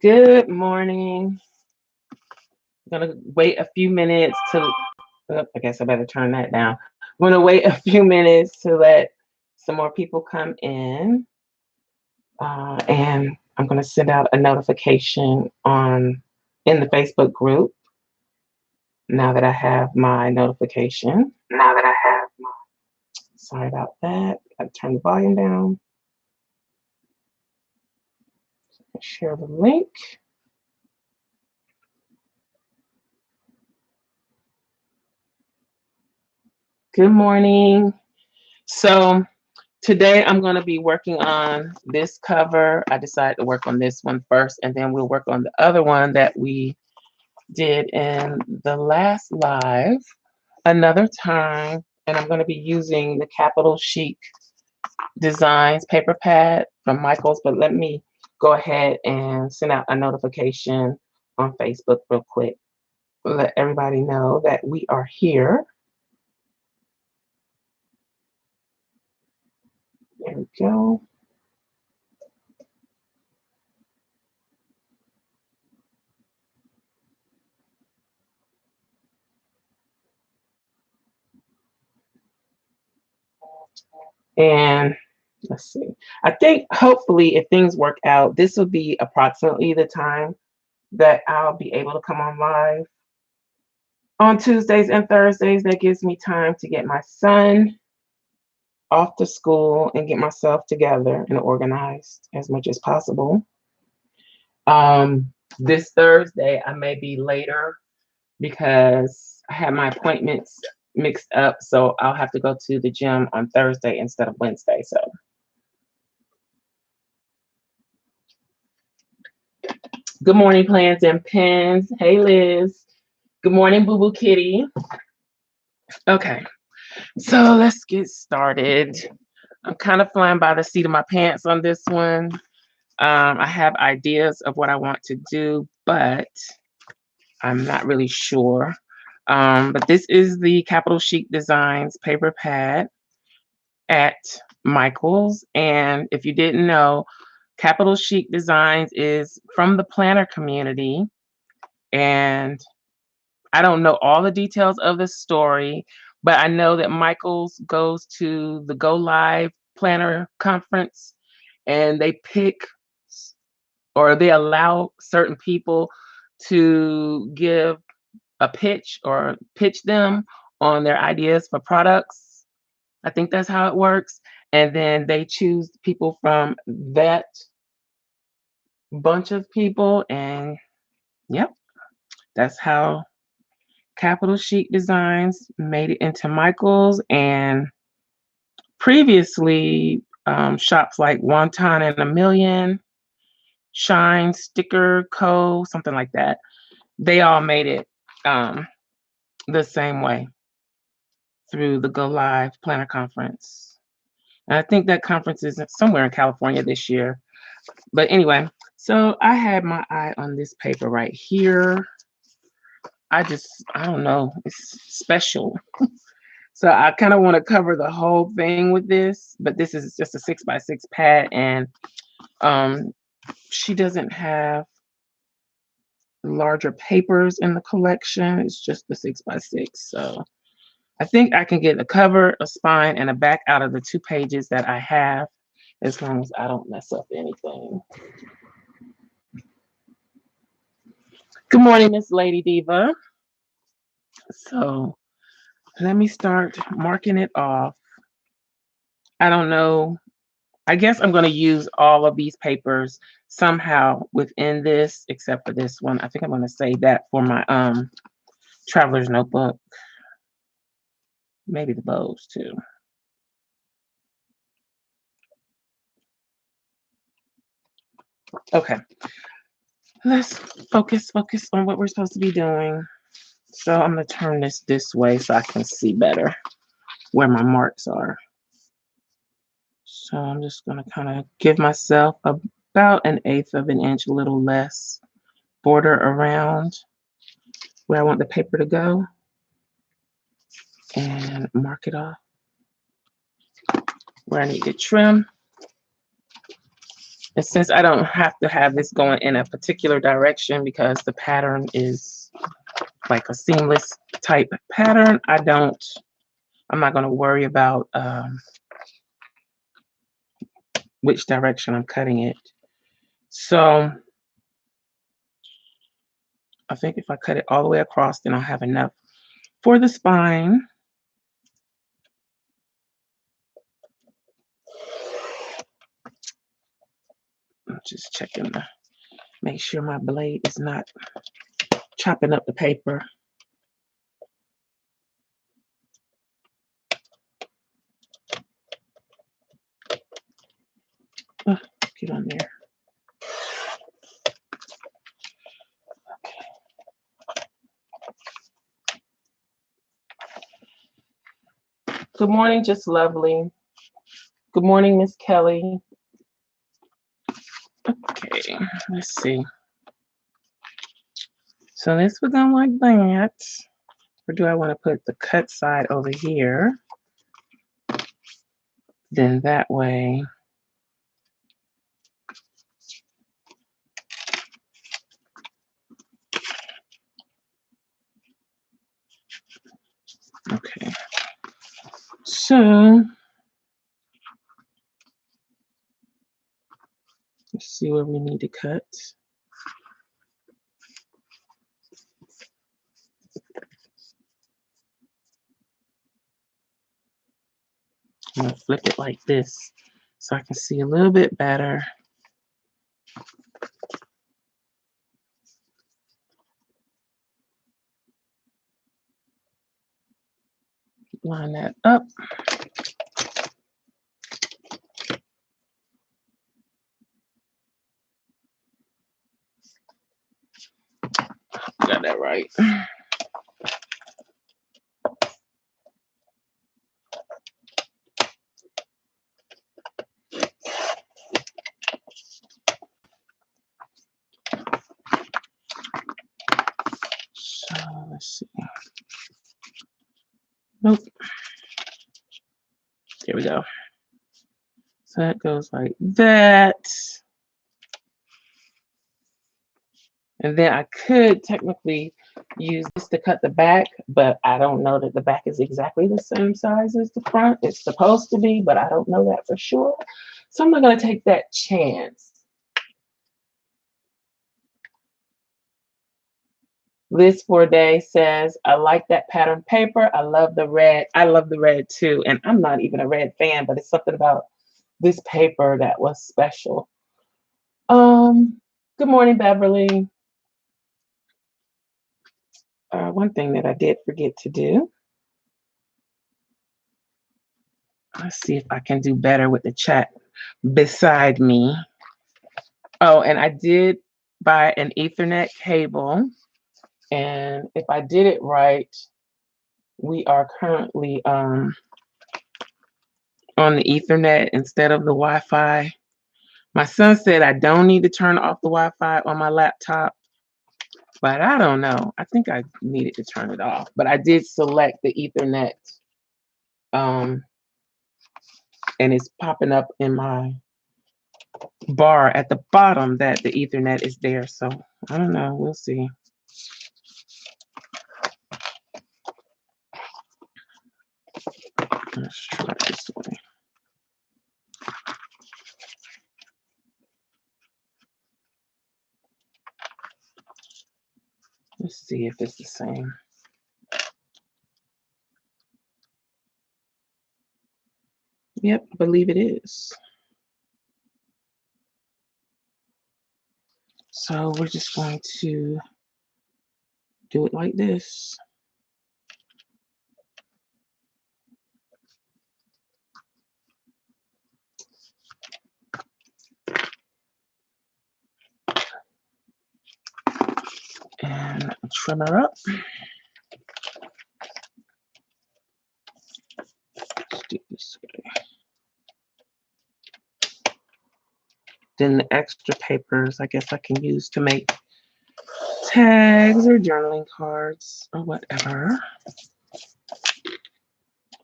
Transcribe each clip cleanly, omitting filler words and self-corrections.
Good morning. I'm gonna wait a few minutes to. I guess I better turn that down. I'm gonna wait a few minutes to let some more people come in, and I'm gonna send out a notification on in the Facebook group. Now that I have my notification. Now that I have Sorry about that. Gotta turn the volume down. Share the link. Good morning. So today I'm going to be working on this cover. I decided to work on this one first, and then we'll work on the other one that we did in the last live another time. And I'm going to be using the Capitol Chic Designs paper pad from Michaels. But let me go ahead and send out a notification on Facebook real quick. Let everybody know that we are here. There we go. And let's see. I think hopefully, if things work out, this will be approximately the time that I'll be able to come on live on Tuesdays and Thursdays. That gives me time to get my son off to school and get myself together and organized as much as possible. This Thursday, I may be later because I have my appointments mixed up. So I'll have to go to the gym on Thursday instead of Wednesday. So good morning, plans and pins. Hey, Liz. Good morning, Boo Boo Kitty. Okay, so let's get started. I'm kind of flying by the seat of my pants on this one. I have ideas of what I want to do, but I'm not really sure. But this is the Capitol Chic Designs paper pad at Michaels. And if you didn't know, Capitol Chic Designs is from the planner community. And I don't know all the details of the story, but I know that Michaels goes to the Go Live Planner Conference and they pick or they allow certain people to give a pitch or pitch them on their ideas for products. I think that's how it works. And then they choose people from that bunch of people. And yep, that's how Capitol Chic Designs made it into Michaels, and previously shops like Wonton and a Million, Shine, Sticker Co., something like that. They all made it the same way through the Go Live Planner Conference. And I think that conference is somewhere in California this year. But anyway, so I had my eye on this paper right here. I don't know, it's special. So I kind of want to cover the whole thing with this, but this is just a 6x6 pad, and she doesn't have larger papers in the collection. It's just the 6x6. So I think I can get a cover, a spine, and a back out of the 2 pages that I have, as long as I don't mess up anything. Good morning, Miss Lady Diva. So let me start marking it off. I don't know. I guess I'm going to use all of these papers somehow within this, except for this one. I think I'm going to save that for my traveler's notebook. Maybe the bows too. Okay. Let's focus on what we're supposed to be doing. So I'm going to turn this way so I can see better where my marks are. So I'm just going to kind of give myself about 1/8 of an inch, a little less border around where I want the paper to go, and mark it off where I need to trim. And since I don't have to have this going in a particular direction because the pattern is like a seamless type pattern, I'm not going to worry about which direction I'm cutting it. So I think if I cut it all the way across, then I'll have enough for the spine. I'm just checking to make sure my blade is not chopping up the paper. Get on there. Okay. Good morning, Just Lovely. Good morning, Miss Kelly. Okay, let's see. So this was done like that. Or do I want to put the cut side over here? Then that way. Okay. So let's see where we need to cut. I'm going to flip it like this so I can see a little bit better. Line that up. Got that right. So let's see. Nope. There we go. So that goes like that. And then I could technically use this to cut the back, but I don't know that the back is exactly the same size as the front. It's supposed to be, but I don't know that for sure. So I'm not going to take that chance. Liz for a Day says, I like that pattern paper. I love the red. I love the red too. And I'm not even a red fan, but it's something about this paper that was special. Good morning, Beverly. One thing that I did forget to do. Let's see if I can do better with the chat beside me. Oh, and I did buy an Ethernet cable. And if I did it right, we are currently on the Ethernet instead of the Wi-Fi. My son said I don't need to turn off the Wi-Fi on my laptop, but I don't know. I think I needed to turn it off, but I did select the Ethernet, and it's popping up in my bar at the bottom that the Ethernet is there. So I don't know. We'll see. Let's try this way. Let's see if it's the same. Yep, I believe it is. So we're just going to do it like this. And trim her up. Let's do it this way. Then the extra papers, I guess I can use to make tags or journaling cards or whatever.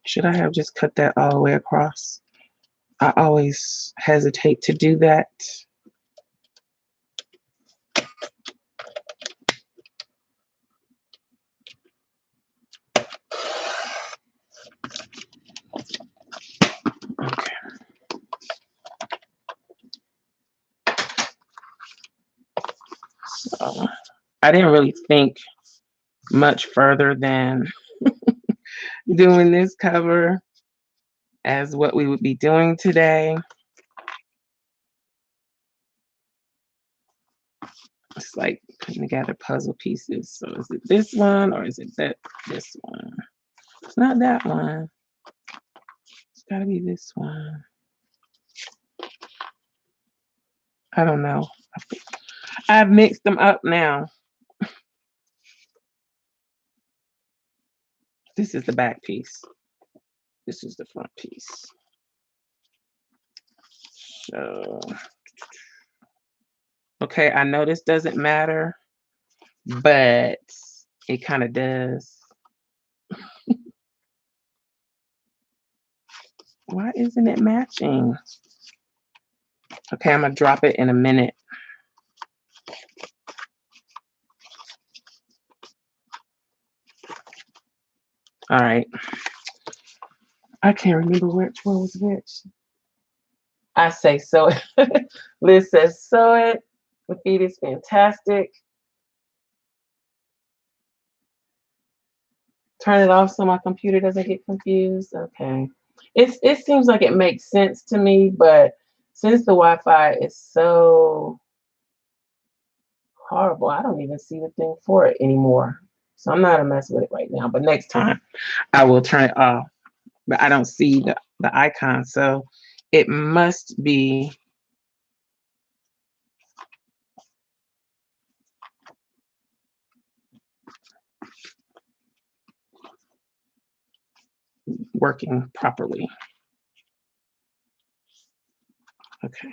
Should I have just cut that all the way across? I always hesitate to do that. So I didn't really think much further than doing this cover as what we would be doing today. It's like putting together puzzle pieces. So is it this one or is it this one? It's not that one. It's gotta be this one. I don't know. I've mixed them up now. This is the back piece. This is the front piece. So, okay, I know this doesn't matter, but it kind of does. Why isn't it matching? Okay, I'm gonna drop it in a minute. All right. I can't remember which one was which. I say sew it. Liz says sew it. The feed is fantastic. Turn it off so my computer doesn't get confused. Okay. It seems like it makes sense to me, but since the Wi-Fi is so horrible, I don't even see the thing for it anymore. So I'm not gonna mess with it right now. But next time I will turn it off. But I don't see the icon, so it must be working properly. Okay.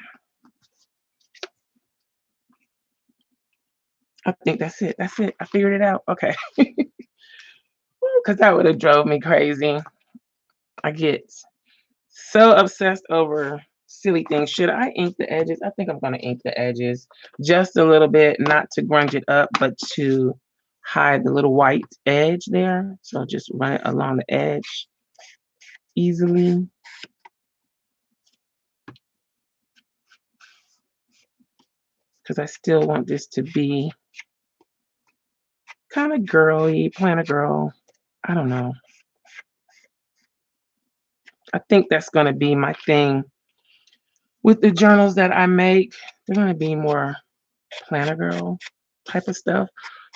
I think that's it. That's it. I figured it out. Okay. Because that would have drove me crazy. I get so obsessed over silly things. Should I ink the edges? I think I'm going to ink the edges just a little bit, not to grunge it up, but to hide the little white edge there. So just run it along the edge easily. Because I still want this to be kind of girly, planner girl. I don't know. I think that's going to be my thing with the journals that I make. They're going to be more planner girl type of stuff,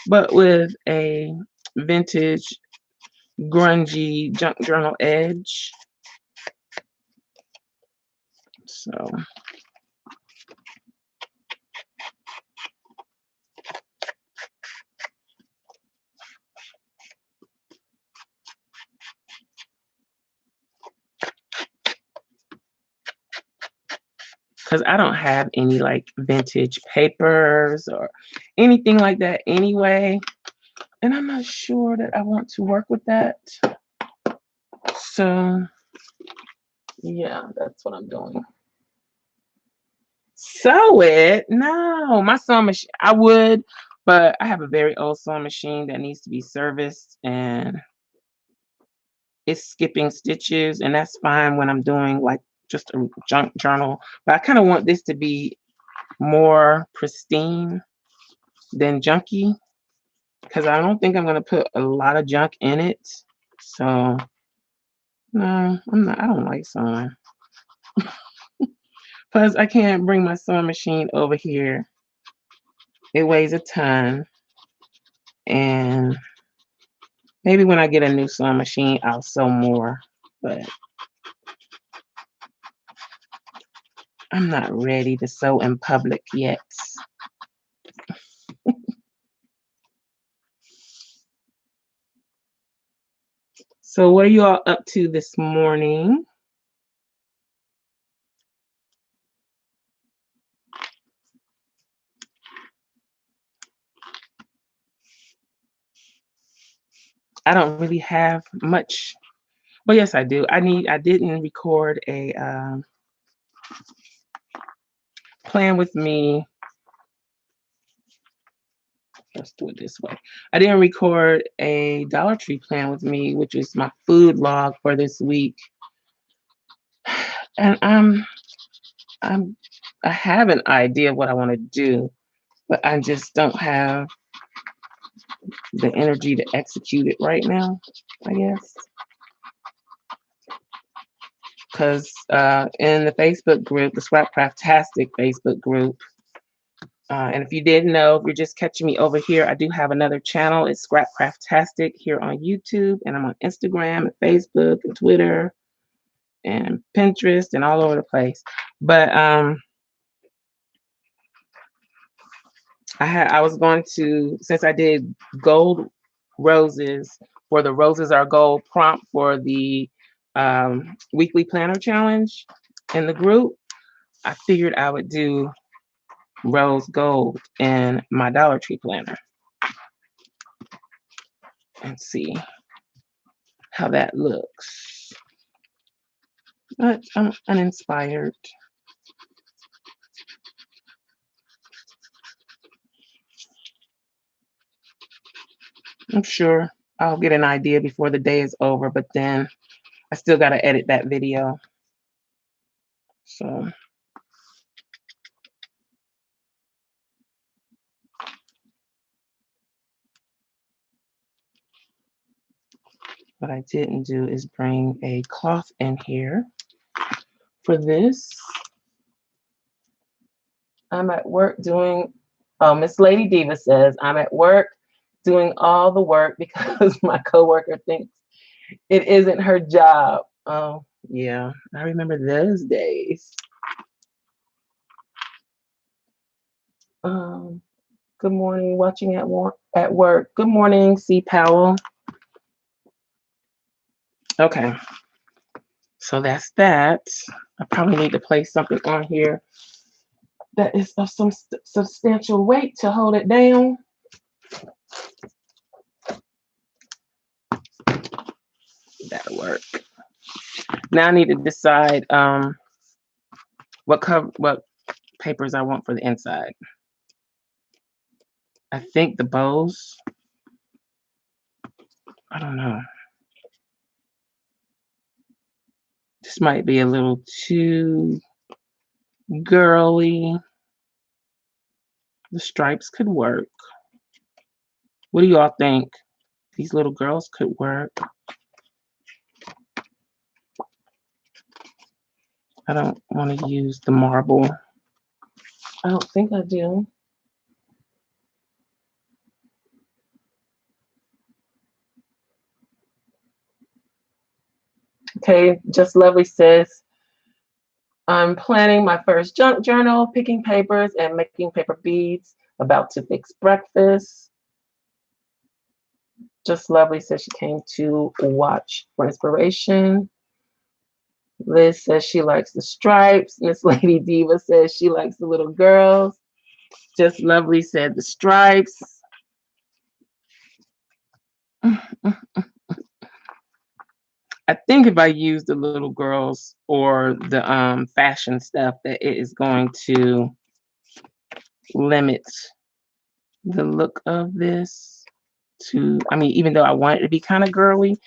but with a vintage, grungy junk journal edge. So because I don't have any like vintage papers or anything like that anyway. And I'm not sure that I want to work with that. So yeah, that's what I'm doing. Sew it? No, my sewing machine, I would, but I have a very old sewing machine that needs to be serviced and it's skipping stitches, and that's fine when I'm doing like just a junk journal. But I kind of want this to be more pristine than junky because I don't think I'm going to put a lot of junk in it. So no, I'm not. I don't like sewing. Plus, I can't bring my sewing machine over here. It weighs a ton, and maybe when I get a new sewing machine, I'll sew more. But I'm not ready to sew in public yet. So what are you all up to this morning? I don't really have much. Well, yes, I do. I didn't record a plan with me. Let's do it this way. I didn't record a Dollar Tree plan with me, which is my food log for this week. And I have an idea of what I want to do, but I just don't have the energy to execute it right now, I guess. Because in the Facebook group, the Scrapcraftastic Facebook group, and if you didn't know, if you're just catching me over here, I do have another channel. It's Scrapcraftastic here on YouTube, and I'm on Instagram and Facebook and Twitter and Pinterest and all over the place. But I was going to, since I did gold roses for the Roses Are Gold prompt for the weekly planner challenge in the group, I figured I would do rose gold in my Dollar Tree planner and see how that looks. But I'm uninspired. I'm sure I'll get an idea before the day is over, but then I still got to edit that video. So what I didn't do is bring a cloth in here for this. I'm at work doing, oh, Miss Lady Diva says, I'm at work doing all the work because my coworker thinks it isn't her job. Oh, yeah, I remember those days. Good morning, watching at work. Good morning, C. Powell. Okay, so that's that. I probably need to place something on here that is of some substantial weight to hold it down. That'll work. Now I need to decide what papers I want for the inside. I think the bows. I don't know. This might be a little too girly. The stripes could work. What do you all think? These little girls could work. I don't want to use the marble. I don't think I do. Okay, Just Lovely says, I'm planning my first junk journal, picking papers and making paper beads, about to fix breakfast. Just Lovely says she came to watch for inspiration. Liz says she likes the stripes. Miss Lady Diva says she likes the little girls. Just Lovely said the stripes. I think if I use the little girls or the fashion stuff, that it is going to limit the look of this to, I mean, even though I want it to be kind of girly,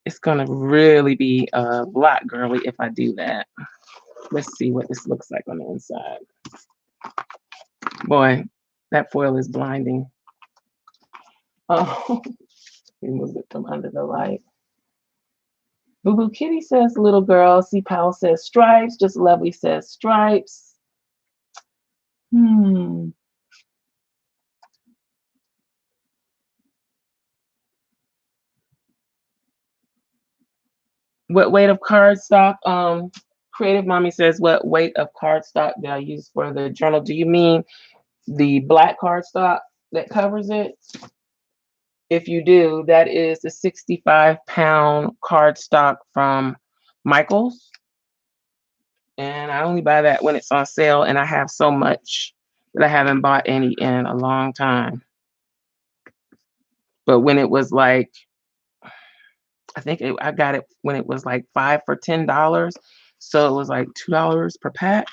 it's going to really be a lot girly if I do that. Let's see what this looks like on the inside. Boy, that foil is blinding. Oh, remove it from under the light. Boo Boo Kitty says little girl. C. Powell says stripes. Just Lovely says stripes. What weight of cardstock? Creative Mommy says, what weight of cardstock did I use for the journal? Do you mean the black cardstock that covers it? If you do, that is the 65-pound cardstock from Michael's. And I only buy that when it's on sale, and I have so much that I haven't bought any in a long time. But when it was like, I think I got it when it was like 5 for $10. So it was like $2 per pack.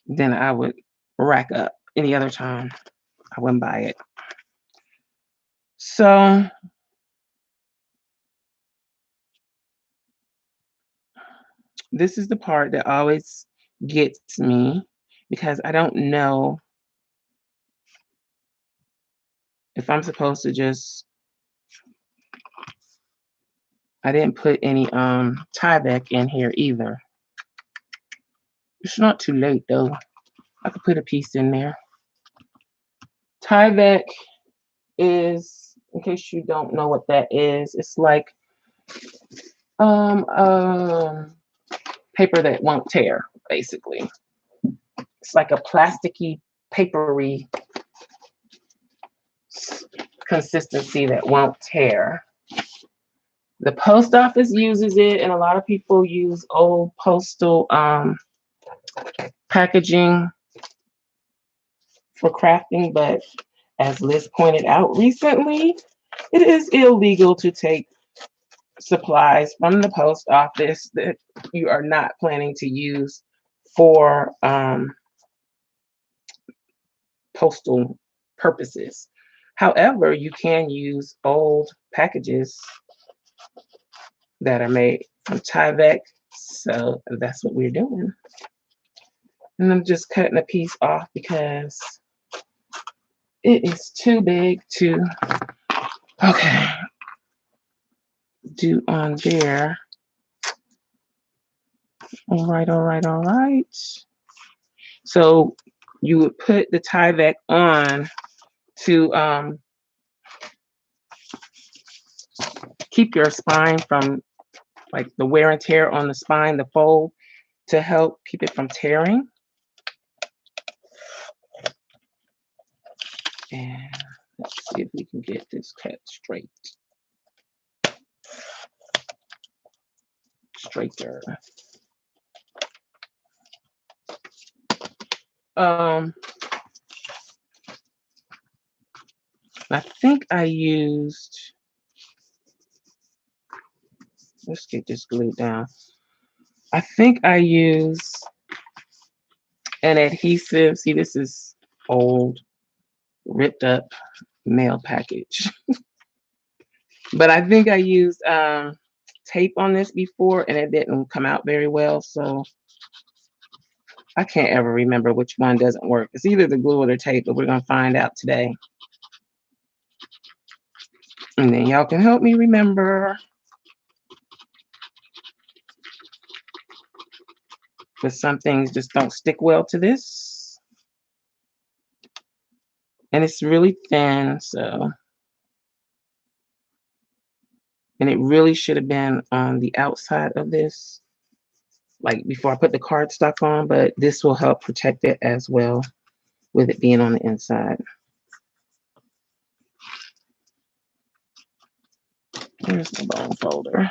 Then I would rack up. Any other time, I wouldn't buy it. So this is the part that always gets me. because I don't know if I'm supposed to just, I didn't put any Tyvek in here either. It's not too late though. I could put a piece in there. Tyvek is, in case you don't know what that is, it's like um, um, paper that won't tear, basically. It's like a plasticky, papery consistency that won't tear. The post office uses it, and a lot of people use old postal packaging for crafting, but as Liz pointed out recently, it is illegal to take supplies from the post office that you are not planning to use for postal purposes. However, you can use old packages that are made from Tyvek, so that's what we're doing. And I'm just cutting a piece off because it is too big to, okay, do on there. All right, all right, all right. So you would put the Tyvek on to keep your spine from, like, the wear and tear on the spine, the fold, to help keep it from tearing. And let's see if we can get this cut straighter. I think I used, let's get this glued down. I think I used an adhesive. See, this is old, ripped up mail package. But I think I used tape on this before, and it didn't come out very well. So I can't ever remember which one doesn't work. It's either the glue or the tape, but we're going to find out today. And then y'all can help me remember. But some things just don't stick well to this. And it's really thin, so. And it really should have been on the outside of this, like before I put the cardstock on, but this will help protect it as well with it being on the inside. Here's the bone folder.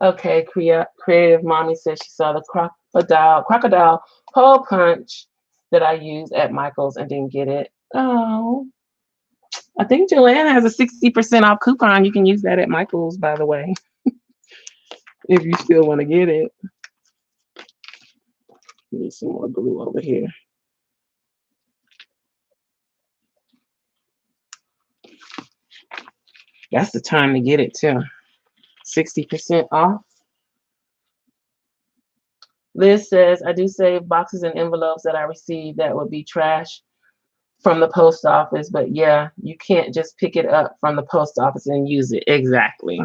Okay, Creative Mommy says she saw the crocodile hole punch that I used at Michael's and didn't get it. Oh, I think Joanna has a 60% off coupon. You can use that at Michael's, by the way, if you still want to get it. Need some more glue over here. That's the time to get it too. 60% off. Liz says, I do save boxes and envelopes that I receive that would be trash from the post office, but yeah, you can't just pick it up from the post office and use it. Exactly.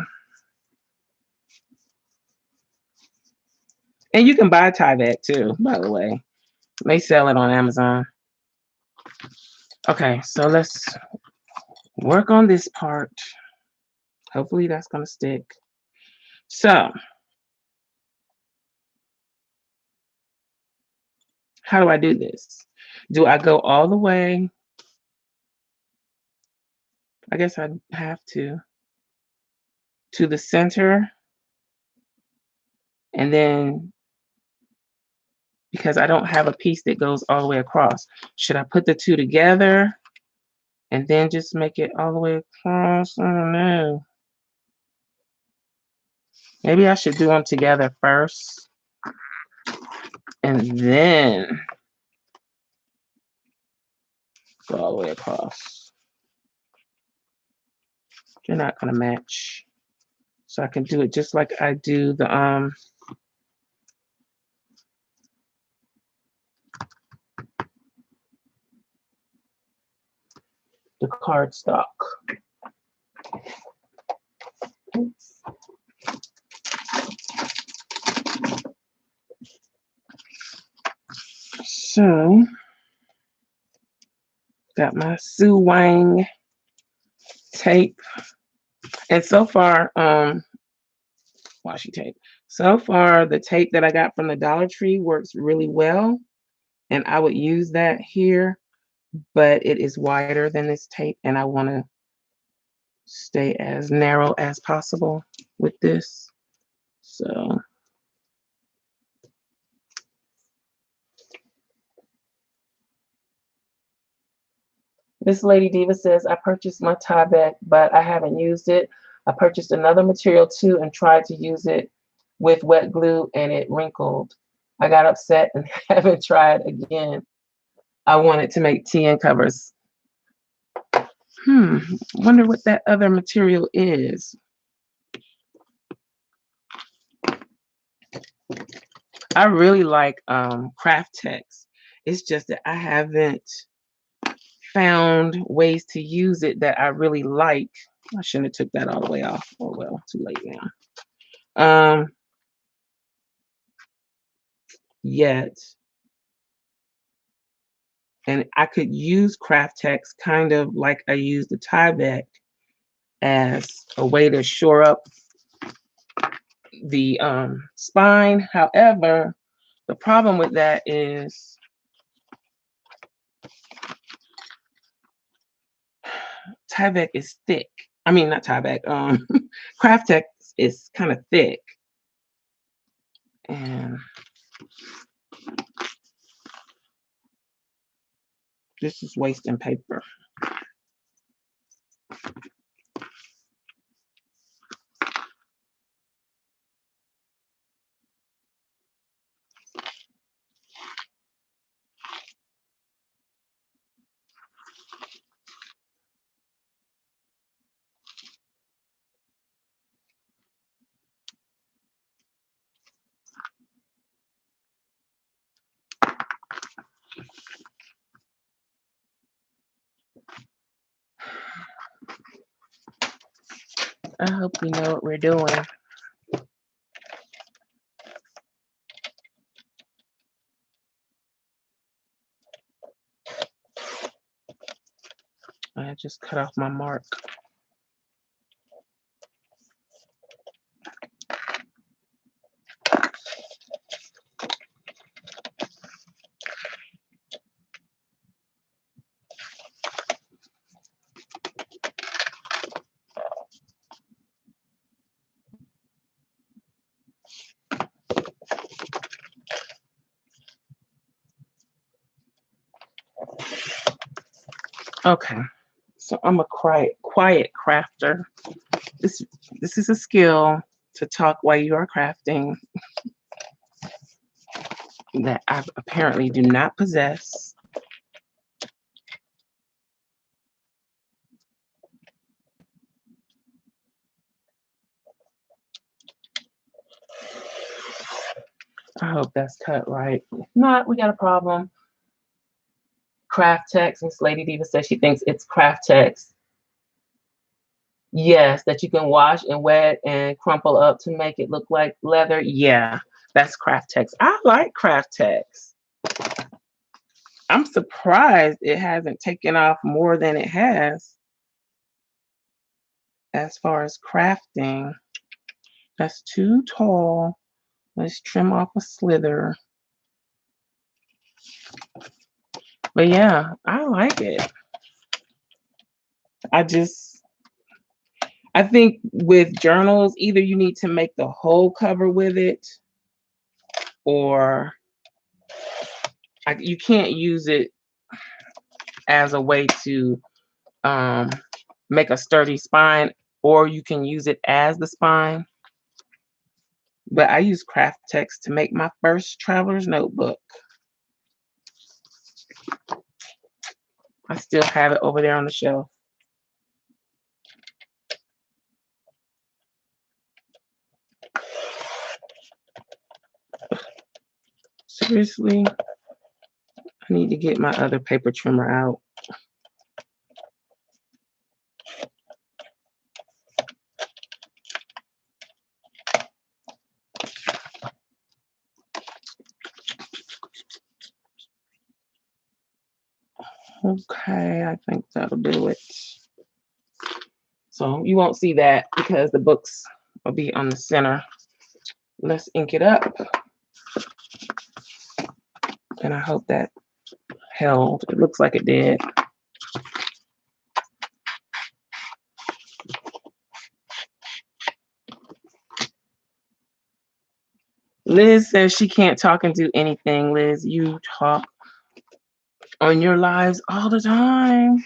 And you can buy Tyvek too, by the way. They sell it on Amazon. Okay, so let's work on this part. Hopefully that's gonna stick. So, how do I do this? Do I go all the way? I guess I have to the center, and then because I don't have a piece that goes all the way across. Should I put the two together and then just make it all the way across? I don't know. Maybe I should do them together first and then go all the way across. They're not going to match. So I can do it just like I do the cardstock. Oops. So got my Sue Wang tape, and so far washi tape. So far the tape that I got from the Dollar Tree works really well, and I would use that here, but it is wider than this tape and I want to stay as narrow as possible with this. So This Lady Diva says, I purchased my tie back, but I haven't used it. I purchased another material too and tried to use it with wet glue and it wrinkled. I got upset and haven't tried again. I wanted to make TN covers. Wonder what that other material is. I really like craft text. It's just that I haven't found ways to use it that I really like. I shouldn't have took that all the way off. Oh well, too late now. Yet. And I could use craft text kind of like I use the tie back as a way to shore up the spine. However, the problem with that is tie back is thick. I mean, not tie back. Craft text is kind of thick, and this is wasting paper. I hope we know what we're doing. I just cut off my mark. Okay, so I'm a quiet crafter. This is a skill to talk while you are crafting that I apparently do not possess. I hope that's cut right. If not, we got a problem. Craft text. Miss Lady Diva says she thinks it's craft text. Yes, that you can wash and wet and crumple up to make it look like leather. Yeah, that's craft text. I like craft text. I'm surprised it hasn't taken off more than it has as far as crafting. That's too tall. Let's trim off a slither. But yeah, I like it. I think with journals, either you need to make the whole cover with it, or you can't use it as a way to make a sturdy spine, or you can use it as the spine. But I use craft text to make my first traveler's notebook. I still have it over there on the shelf. Seriously, I need to get my other paper trimmer out. Okay, I think that'll do it. So you won't see that because the books will be on the center. Let's ink it up. And I hope that held. It looks like it did. Liz says she can't talk and do anything. Liz, you talk on your lives all the time.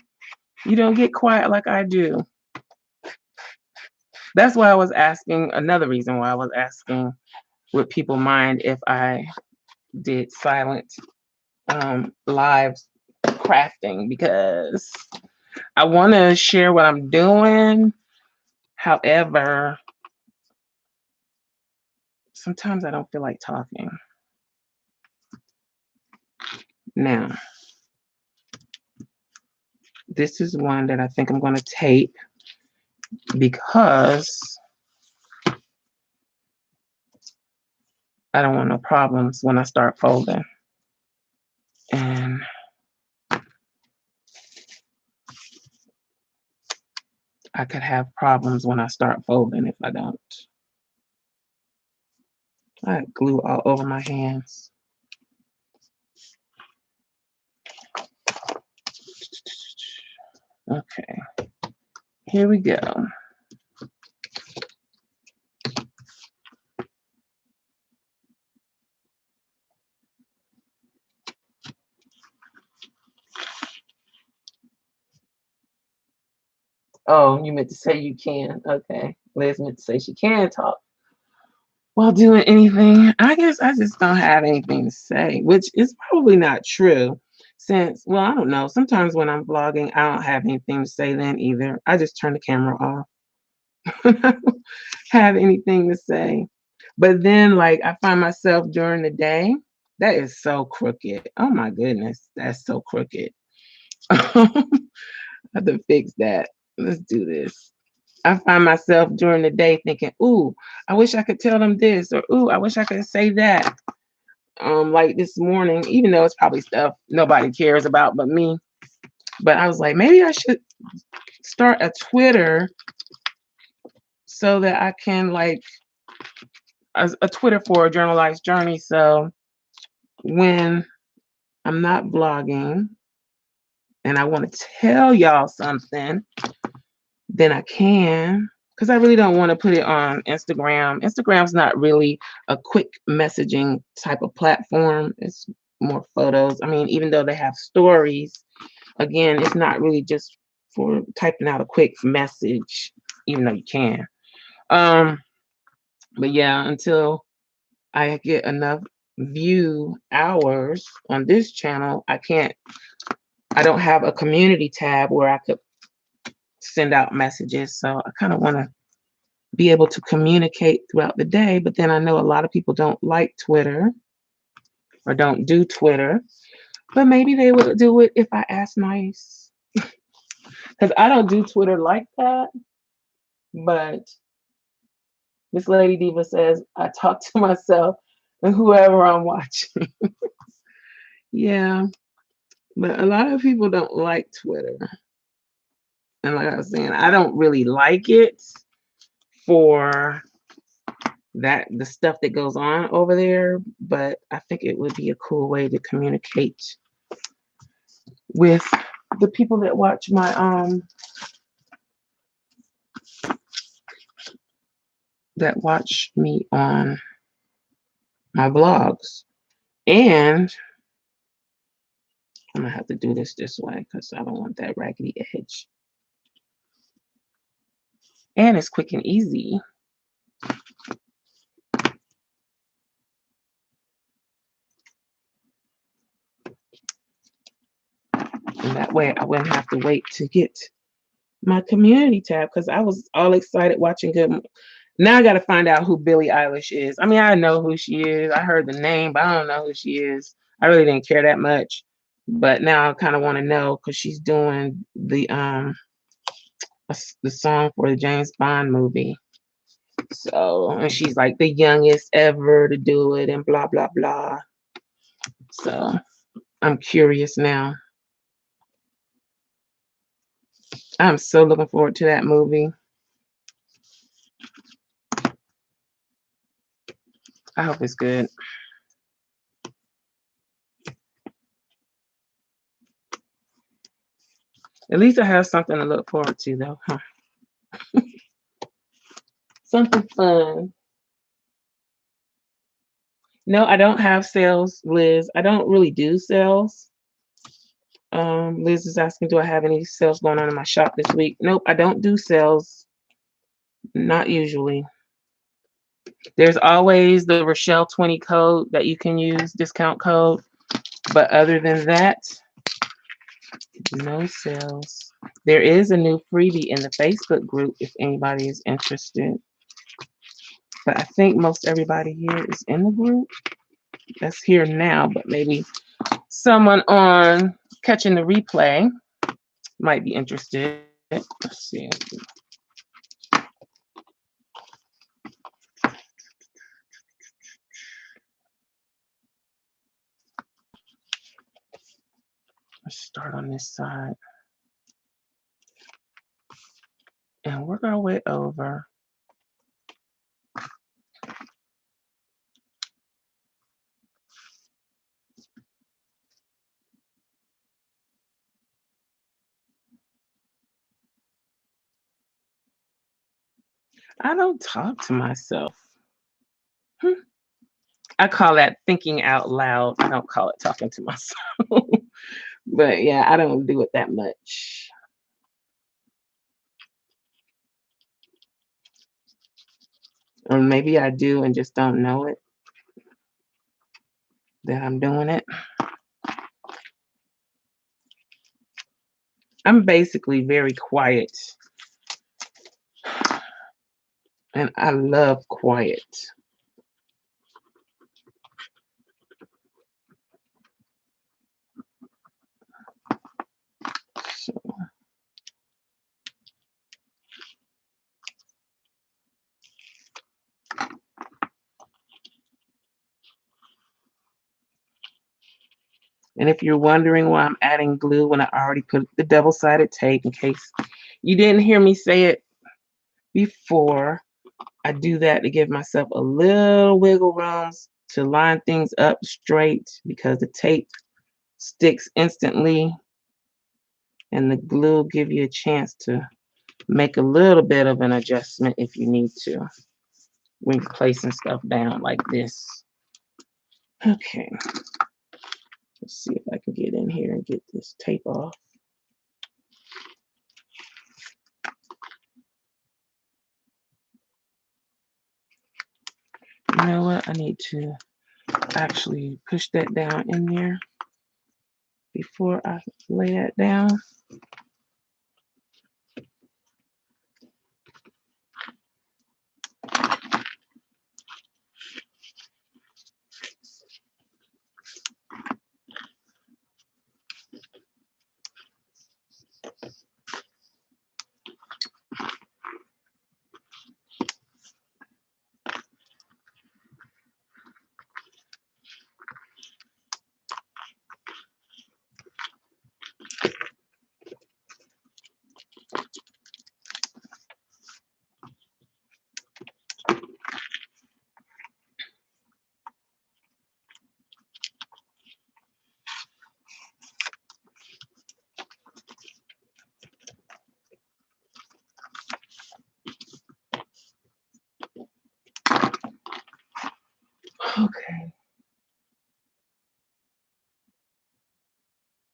You don't get quiet like I do. That's why I was asking, another reason why I was asking, would people mind if I did silent live crafting, because I want to share what I'm doing. However, sometimes I don't feel like talking. Now, this is one that I think I'm going to tape because I don't want no problems when I start folding. And I could have problems when I start folding if I don't. I have glue all over my hands. Okay, here we go. Oh, you meant to say you can. Okay. Liz meant to say she can talk while doing anything. I guess I just don't have anything to say, which is probably not true. Since, well, I don't know. Sometimes when I'm vlogging, I don't have anything to say then either. I just turn the camera off. I don't have anything to say. But then, like, I find myself during the day, that is so crooked. Oh my goodness, that's so crooked. I have to fix that. Let's do this. I find myself during the day thinking, ooh, I wish I could tell them this, or ooh, I wish I could say that. Like this morning, even though it's probably stuff nobody cares about but me. But I was like, maybe I should start a Twitter so that I can, like, a Twitter for a journalized journey. So when I'm not vlogging and I want to tell y'all something, then I can, because I really don't want to put it on Instagram. Instagram's not really a quick messaging type of platform. It's more photos. I mean, even though they have stories, again, it's not really just for typing out a quick message, even though you can. But yeah, until I get enough view hours on this channel, I don't have a community tab where I could send out messages. So I kind of want to be able to communicate throughout the day. But then I know a lot of people don't like Twitter or don't do Twitter, but maybe they would do it if I ask nice. Because I don't do Twitter like that. But Miss Lady Diva says I talk to myself and whoever I'm watching. Yeah, but a lot of people don't like Twitter. And like I was saying, I don't really like it for the stuff that goes on over there, but I think it would be a cool way to communicate with the people that watch my that watch me on my vlogs. And I'm gonna have to do this way because I don't want that raggedy edge. And it's quick and easy. And that way I wouldn't have to wait to get my community tab because I was all excited watching good. Now I got to find out who Billie Eilish is. I mean, I know who she is. I heard the name, but I don't know who she is. I really didn't care that much. But now I kind of want to know because she's doing the song for the James Bond movie. So, and she's like the youngest ever to do it and blah, blah, blah. So I'm curious now. I'm so looking forward to that movie. I hope it's good. At least I have something to look forward to, though, huh? Something fun. No, I don't have sales, Liz. I don't really do sales. Liz is asking, do I have any sales going on in my shop this week? Nope, I don't do sales. Not usually. There's always the Rachelle 20 code that you can use, discount code. But other than that, no sales. There is a new freebie in the Facebook group if anybody is interested. But I think most everybody here is in the group that's here now, but maybe someone on catching the replay might be interested. Let's see. Let's start on this side and work our way over. I don't talk to myself. I call that thinking out loud. I don't call it talking to myself. But yeah, I don't do it that much. Or maybe I do and just don't know it that I'm doing it. I'm basically very quiet. And I love quiet. So and if you're wondering why I'm adding glue when I already put the double-sided tape, in case you didn't hear me say it before, I do that to give myself a little wiggle room to line things up straight because the tape sticks instantly and the glue give you a chance to make a little bit of an adjustment if you need to when you're placing stuff down like this. Okay. Let's see if I can get in here and get this tape off. You know what? I need to actually push that down in there before I lay that down. Okay.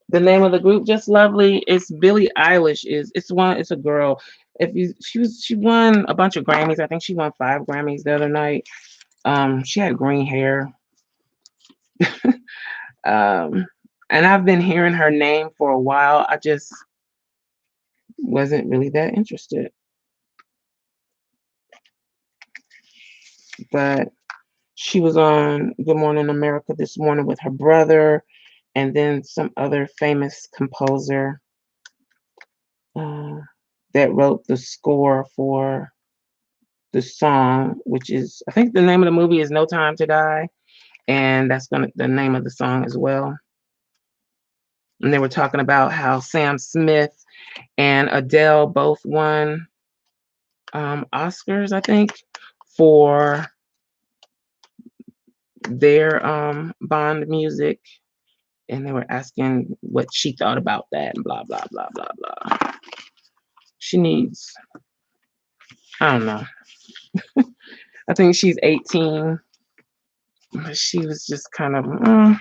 The name of the group, Just Lovely. It's Billie Eilish. It's a girl. If you she won a bunch of Grammys. I think she won 5 Grammys the other night. She had green hair. Um, and I've been hearing her name for a while. I just wasn't really that interested. But she was on Good Morning America this morning with her brother and then some other famous composer uh, that wrote the score for the song, which is, I think the name of the movie is No Time to Die, and that's the name of the song as well. And they were talking about how Sam Smith and Adele both won Oscars, I think, for their Bond music, and they were asking what she thought about that and blah blah blah blah blah. She needs, I don't know. I think she's 18, but she was just kind of mm.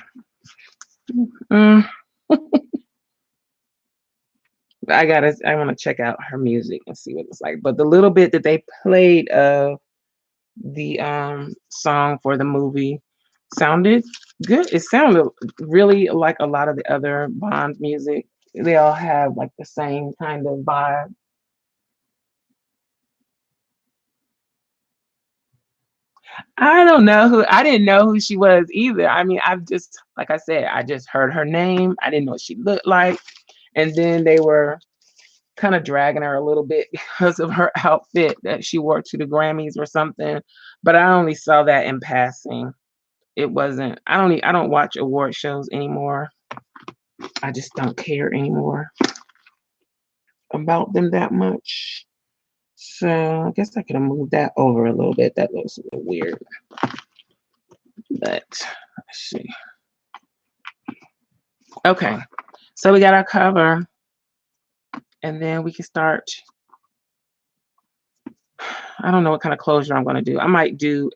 I want to check out her music and see what it's like. But the little bit that they played of the song for the movie sounded good. It sounded really like a lot of the other Bond music. They all have like the same kind of vibe. I didn't know who she was either. I mean, I've just, like I said, I just heard her name. I didn't know what she looked like. And then they were kind of dragging her a little bit because of her outfit that she wore to the Grammys or something. But I only saw that in passing. It wasn't, I don't watch award shows anymore. I just don't care anymore about them that much. So I guess I could have moved that over a little bit. That looks a little weird. But let's see. Okay. So we got our cover. And then we can start. I don't know what kind of closure I'm going to do. I might do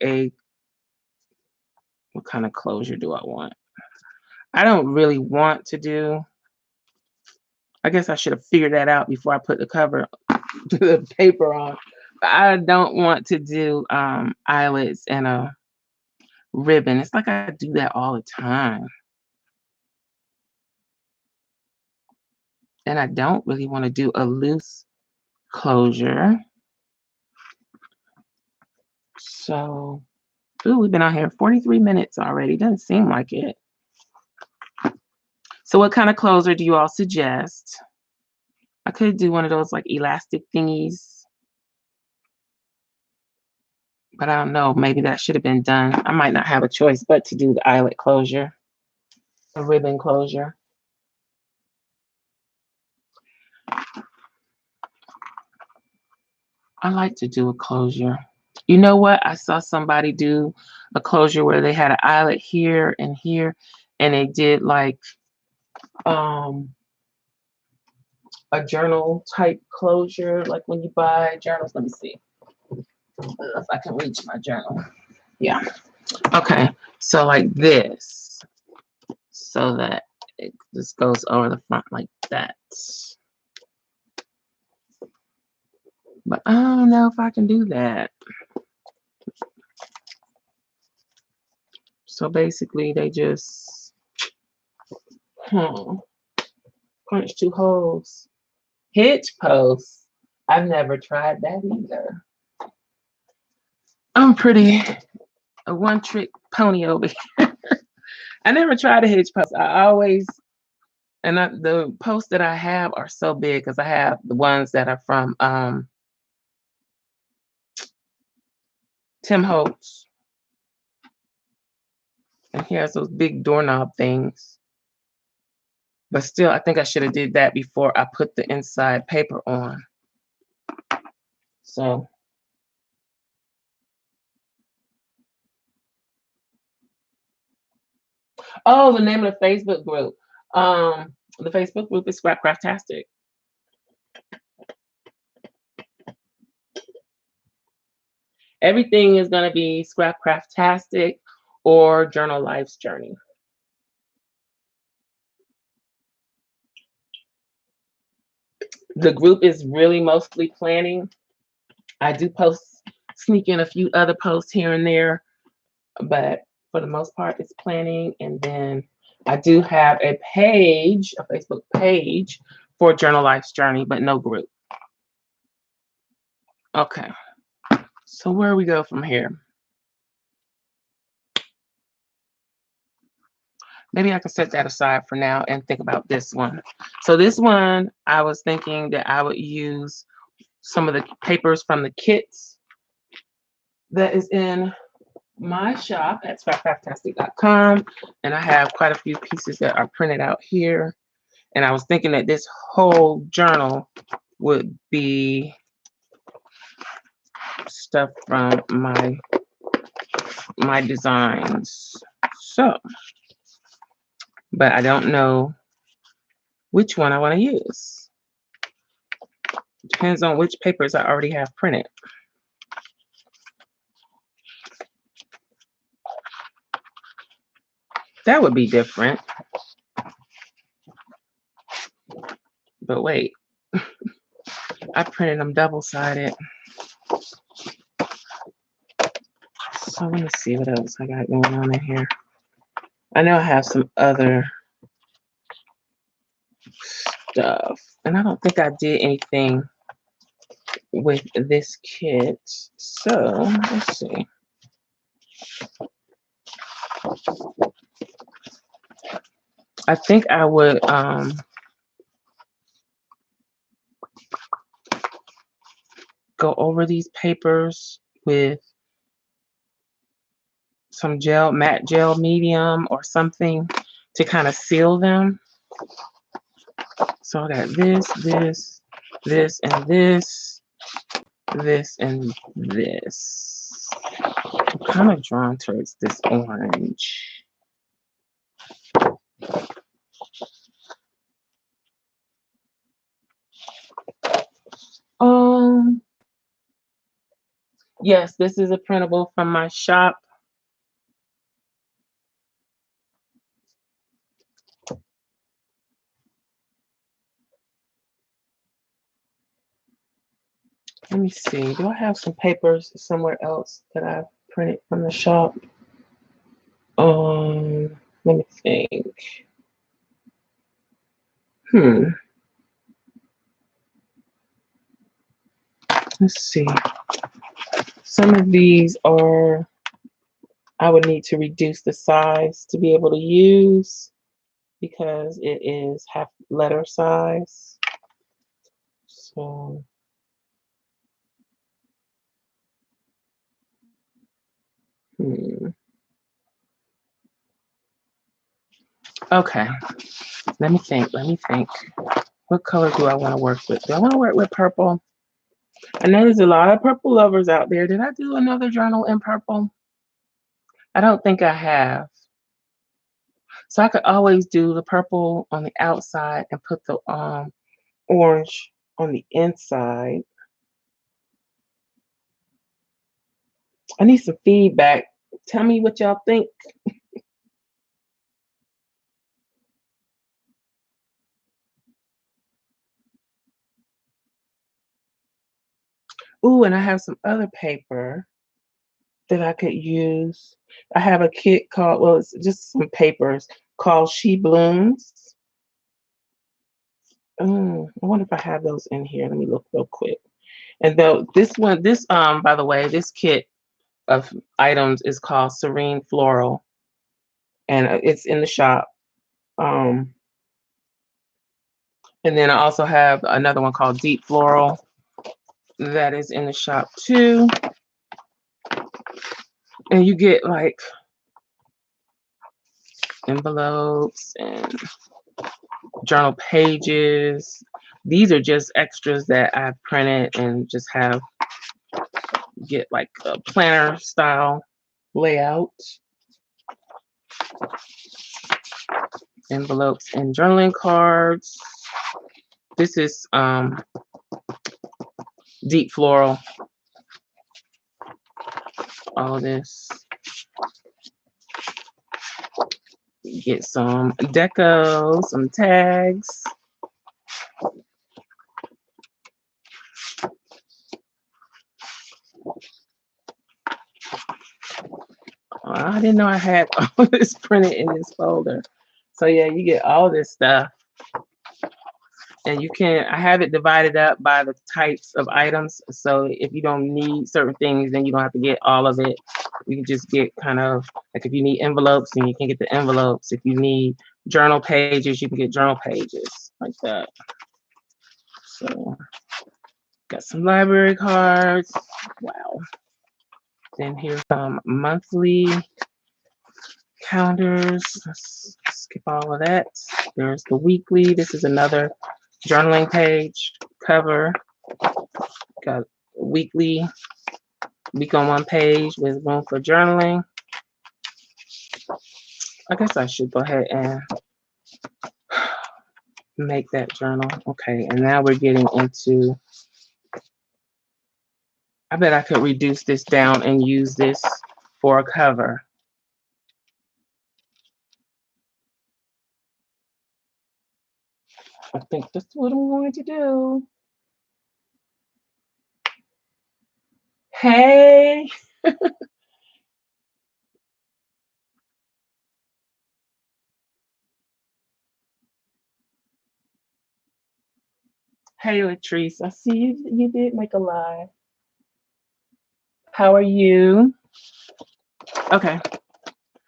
what kind of closure do I want? I don't really want to do, I guess I should have figured that out before I put the cover, the paper on. I don't want to do eyelets and a ribbon. It's like I do that all the time. And I don't really want to do a loose closure. So, ooh, we've been out here 43 minutes already. Doesn't seem like it. So what kind of closure do you all suggest? I could do one of those like elastic thingies, but I don't know. Maybe that should have been done. I might not have a choice but to do the eyelet closure, a ribbon closure. I like to do a closure. You know what? I saw somebody do a closure where they had an eyelet here and here, and they did like um a journal type closure, like when you buy journals. Let me see if I can reach my journal. Yeah. Okay. So like this, so that it just goes over the front like that. But I don't know if I can do that. So basically they just punch 2 holes. Hitch post. I've never tried that either. I'm pretty a one-trick pony over here. I never tried a hitch post. I always, the posts that I have are so big because I have the ones that are from Tim Holtz. And he has those big doorknob things. But still, I think I should have did that before I put the inside paper on. So. Oh, the name of the Facebook group. The Facebook group is SCRAPCRAFTASTIC. Everything is going to be SCRAPCRAFTASTIC or Journal Life's Journey. The group is really mostly planning. I do sneak in a few other posts here and there, but for the most part, it's planning. And then I do have a page, a Facebook page for Journal Life's Journey, but no group. Okay, so where we go from here? Maybe I can set that aside for now and think about this one. So this one, I was thinking that I would use some of the papers from the kits that is in my shop at SCRAPCRAFTASTIC.com, and I have quite a few pieces that are printed out here. And I was thinking that this whole journal would be stuff from my designs. So, but I don't know which one I want to use. Depends on which papers I already have printed. That would be different. But wait, I printed them double-sided. So let me see what else I got going on in here. I know I have some other stuff, and I don't think I did anything with this kit. So let's see. I think I would go over these papers with some gel, matte gel medium or something to kind of seal them. So I got this, this, this, and this, this, and this. I'm kind of drawn towards this orange. Yes, this is a printable from my shop. Let me see. Do I have some papers somewhere else that I've printed from the shop? Let me think. Let's see. Some of these are, I would need to reduce the size to be able to use because it is half letter size. So, okay. Let me think. What color do I want to work with? Do I want to work with purple? I know there's a lot of purple lovers out there. Did I do another journal in purple? I don't think I have. So I could always do the purple on the outside and put the orange on the inside. I need some feedback. Tell me what y'all think. Ooh, and I have some other paper that I could use. I have a kit called, well, it's just some papers called She Blooms. I wonder if I have those in here. Let me look real quick. And though this one, by the way, this kit of items is called Serene Floral, and it's in the shop. And then I also have another one called Deep Floral that is in the shop too. And you get like envelopes and journal pages. These are just extras that I've printed and just have get like a planner style layout. Envelopes and journaling cards. This is Deep Floral. All of this. Get some deco, some tags. I didn't know I had all this printed in this folder. So yeah, you get all this stuff. And you can, I have it divided up by the types of items. So if you don't need certain things, then you don't have to get all of it. You can just get kind of, like if you need envelopes, then you can get the envelopes. If you need journal pages, you can get journal pages like that. So got some library cards. Wow. Then here's some monthly calendars. Let's skip all of that. There's the weekly. This is another journaling page cover. Got weekly, week on one page with room for journaling. I guess I should go ahead and make that journal. Okay, and now we're getting into, I bet I could reduce this down and use this for a cover. I think that's what I'm going to do. Hey. Hey, Latrice, I see you did make a live. How are you? Okay,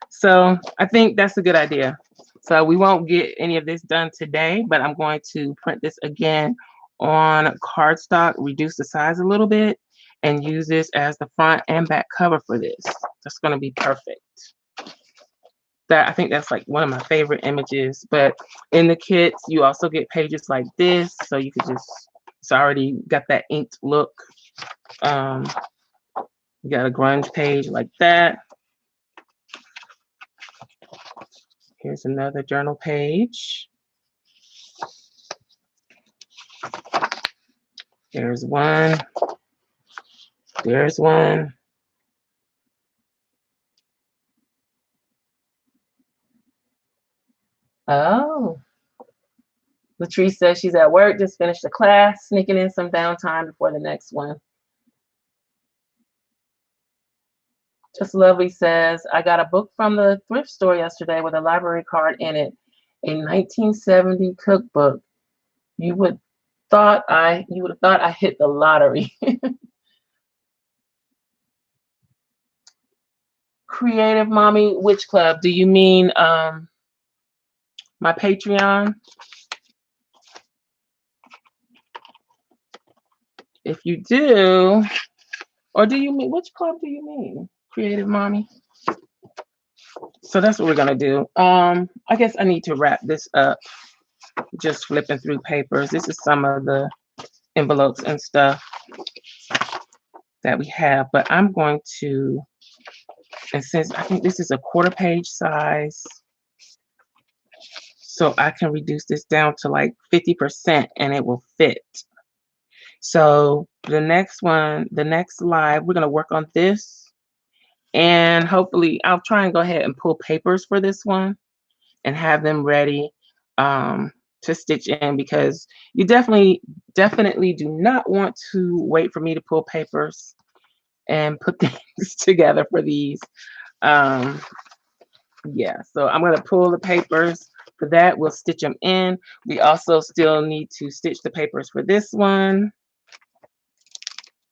so I think that's a good idea. So we won't get any of this done today, but I'm going to print this again on cardstock, reduce the size a little bit, and use this as the front and back cover for this. That's going to be perfect. That, I think that's like one of my favorite images. But in the kits, you also get pages like this, so you could just, it's already got that inked look. You got a grunge page like that. Here's another journal page. There's one. There's one. Oh. Latrice says she's at work, just finished a class, sneaking in some downtime before the next one. Just Lovely says, I got a book from the thrift store yesterday with a library card in it, a 1970 cookbook. You would have thought I hit the lottery. Creative Mommy Witch Club. Do you mean my Patreon? If you do, or do you mean, which club do you mean? Creative Mommy? So that's what we're gonna do. I guess I need to wrap this up. Just flipping through papers. This is some of the envelopes and stuff that we have, but I'm going to, and since I think this is a 1/4 page size, so I can reduce this down to like 50% and it will fit. So the next one, the next live, we're gonna work on this, and hopefully I'll try and go ahead and pull papers for this one and have them ready to stitch in, because you definitely do not want to wait for me to pull papers and put things together for these. Yeah, so I'm going to pull the papers for that. We'll stitch them in. We also still need to stitch the papers for this one.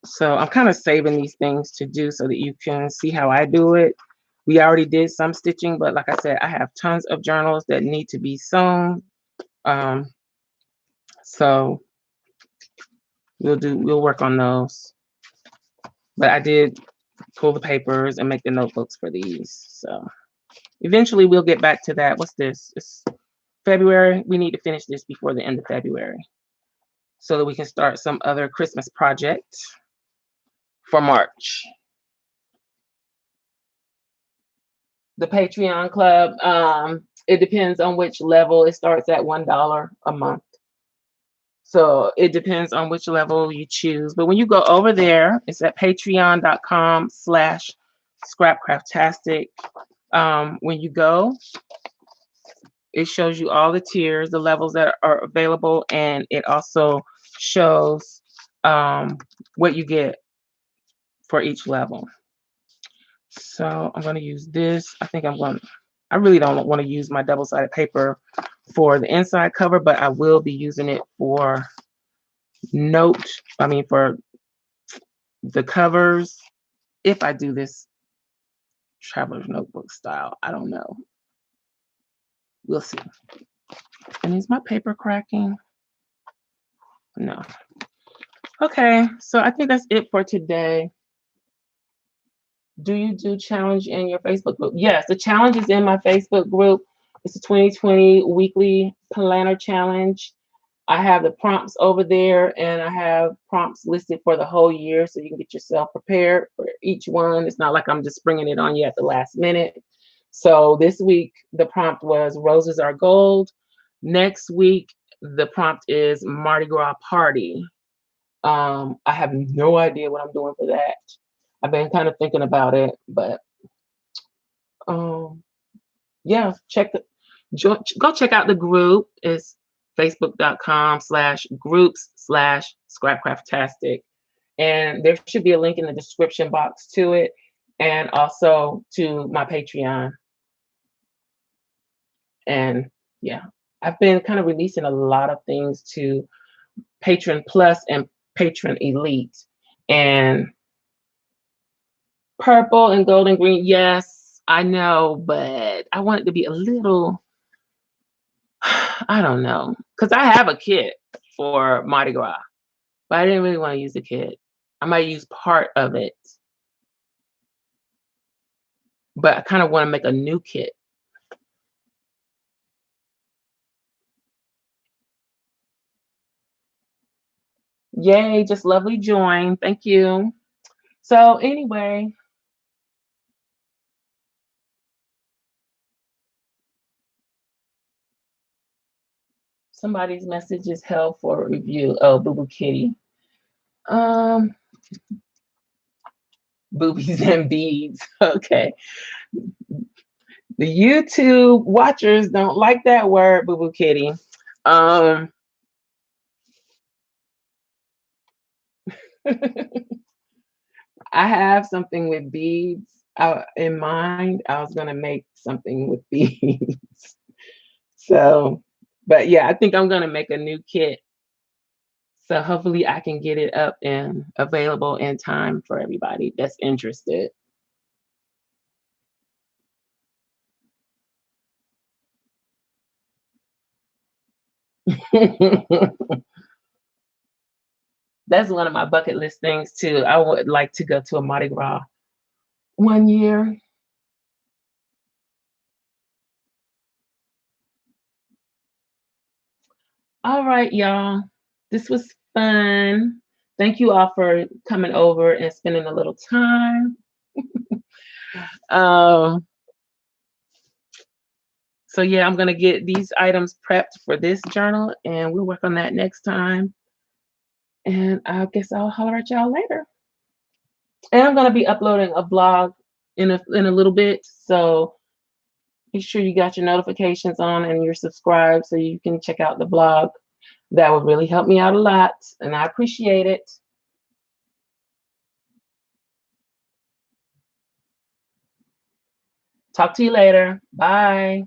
So I'm kind of saving these things to do so that you can see how I do it. We already did some stitching, but like I said, I have tons of journals that need to be sewn. So we'll work on those. But I did pull the papers and make the notebooks for these. So eventually we'll get back to that. What's this? It's February. We need to finish this before the end of February so that we can start some other Christmas project for March. The Patreon club, it depends on which level. It starts at $1 a month. So it depends on which level you choose. But when you go over there, it's at patreon.com/SCRAPCRAFTASTIC. When you go, it shows you all the tiers, the levels that are available, and it also shows what you get for each level. So I'm going to use this. I really don't want to use my double-sided paper for the inside cover, but I will be using it for for the covers if I do this traveler's notebook style. I don't know. We'll see. And is my paper cracking? No. Okay, so I think that's it for today. Do you do challenge in your Facebook group? Yes, the challenge is in my Facebook group. It's a 2020 weekly planner challenge. I have the prompts over there, and I have prompts listed for the whole year, so you can get yourself prepared for each one. It's not like I'm just bringing it on you at the last minute. So this week, the prompt was Roses Are Gold. Next week, the prompt is Mardi Gras Party. I have no idea what I'm doing for that. I've been kind of thinking about it, but yeah, go check out the group. It's facebook.com/groups/SCRAPCRAFTASTIC. And there should be a link in the description box to it, and also to my Patreon. And yeah, I've been kind of releasing a lot of things to Patron Plus and Patron Elite. And purple and gold and green, yes, I know, but I want it to be a little, I don't know, because I have a kit for Mardi Gras, but I didn't really want to use the kit. I might use part of it, but I kind of want to make a new kit. Yay, just lovely join. Thank you. So anyway, somebody's message is held for review. Oh, Boo Boo Kitty. Boobies and beads. Okay. The YouTube watchers don't like that word, Boo Boo Kitty. I have something with beads in mind. I was gonna make something with beads. So, but yeah, I think I'm gonna make a new kit. So hopefully I can get it up and available in time for everybody that's interested. That's one of my bucket list things too. I would like to go to a Mardi Gras one year. All right, y'all. This was fun. Thank you all for coming over and spending a little time. um, so yeah, I'm gonna get these items prepped for this journal, and we'll work on that next time. And I guess I'll holler at y'all later. And I'm gonna be uploading a blog in a little bit, so make sure you got your notifications on and you're subscribed so you can check out the blog. That would really help me out a lot, and I appreciate it. Talk to you later. Bye.